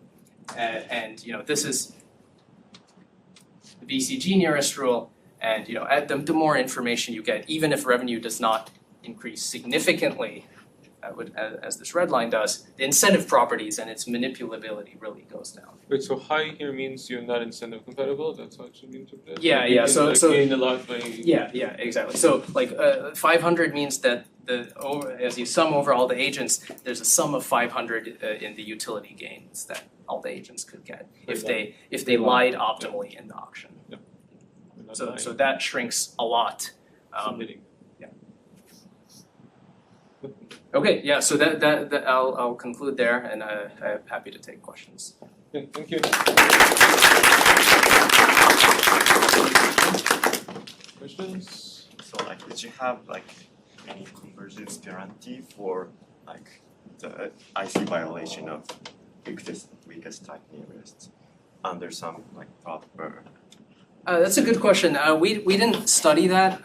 And this is the VCG nearest rule, and the more information you get, even if revenue does not increase significantly, as this red line does, the incentive properties and its manipulability really goes down. Wait, so high here means you're not incentive compatible? That's how it should be interpreted? Yeah, you yeah. can, So gain a lot by... Yeah, exactly. So 500 means that as you sum over all the agents, there's a sum of 500 in the utility gains that all the agents could get if they lied optimally in the auction. Yeah. So that shrinks a lot. Yeah. Okay. Yeah. So that I'll conclude there, and I'm happy to take questions. Okay, thank you. Questions? So did you have any convergence guarantee for the IC violation of weakest type nearest under some proper? That's a good question. We didn't study that.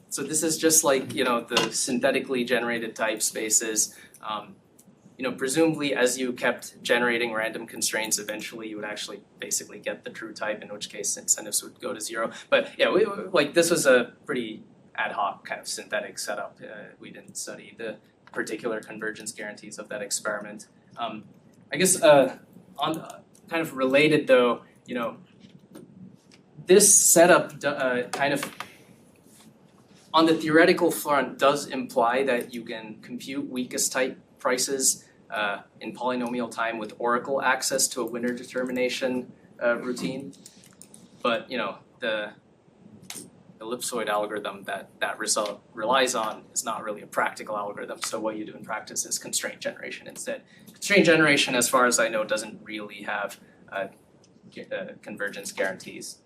So this is just the synthetically generated type spaces. Presumably as you kept generating random constraints, eventually you would actually basically get the true type, in which case incentives would go to 0. But yeah, this was a pretty ad hoc kind of synthetic setup. We didn't study the particular convergence guarantees of that experiment. I guess on kind of related though, this setup kind of on the theoretical front does imply that you can compute weakest type prices in polynomial time with oracle access to a winner determination routine. But the ellipsoid algorithm that result relies on is not really a practical algorithm. So what you do in practice is constraint generation instead. Constraint generation, as far as I know, doesn't really have convergence guarantees,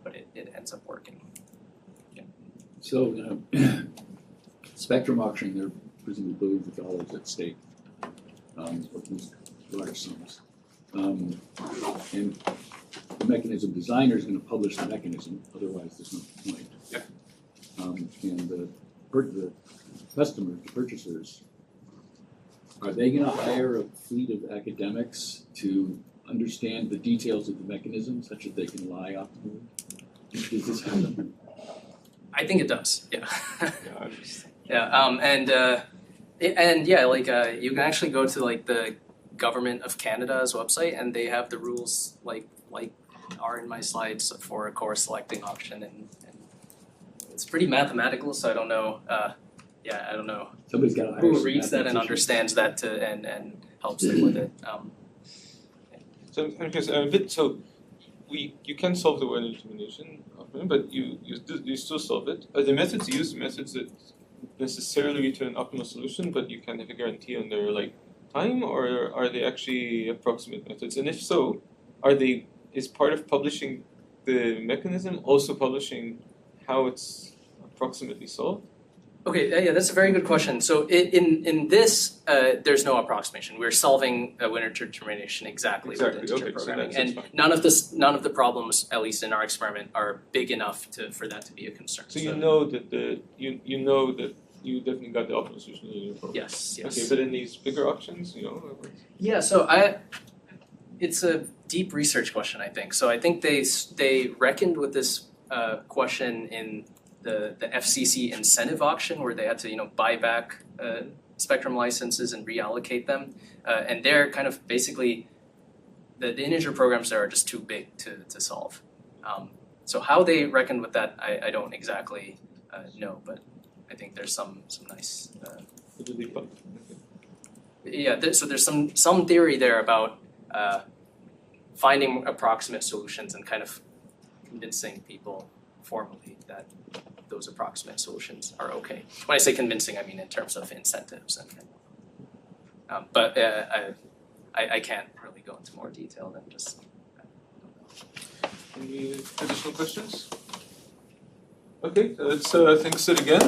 but it ends up working. So, spectrum auction, there are presumably billions of dollars at stake, or at least large sums. And the mechanism designer is going to publish the mechanism, otherwise there's no point. Yeah. And the customers, the purchasers, are they going to hire a fleet of academics to understand the details of the mechanism such that they can lie optimally? Does this happen? I think it does. Yeah. Yeah. Yeah. And yeah, like you can actually go to like the Government of Canada's website, and they have the rules like are in my slides for a course selecting auction, and it's pretty mathematical. So I don't know. I don't know Somebody's got to hire who some reads that and mathematicians. understands that and helps them with it. So I'm curious, a bit. So you can solve the winner determination, but you still solve it. Are the methods used methods that necessarily return an optimal solution, but you can't have a guarantee on their time, or are they actually approximate methods? And if so, is part of publishing the mechanism also publishing how it's approximately solved? Okay, yeah, that's a very good question. So in this, there's no approximation. We're solving a winner determination exactly with integer Okay, so programming, that's and fine. none of the problems, at least in our experiment, are big enough for that to be a concern. So you know that you know that you definitely got the optimal solution in your program. Yes. Okay, but in these bigger auctions, Yeah, so it's a deep research question, I think. So I think they reckoned with this question in the FCC incentive auction, where they had to buy back spectrum licenses and reallocate them, and they're kind of basically the integer programs there are just too big to solve. So how they reckoned with that, I don't exactly know, but I think there's some nice. So there's some theory there about finding approximate solutions and kind of convincing people formally that those approximate solutions are okay. When I say convincing, I mean in terms of incentives but I can't really go into more detail than just. Any additional questions? Okay, let's thanks Sid again.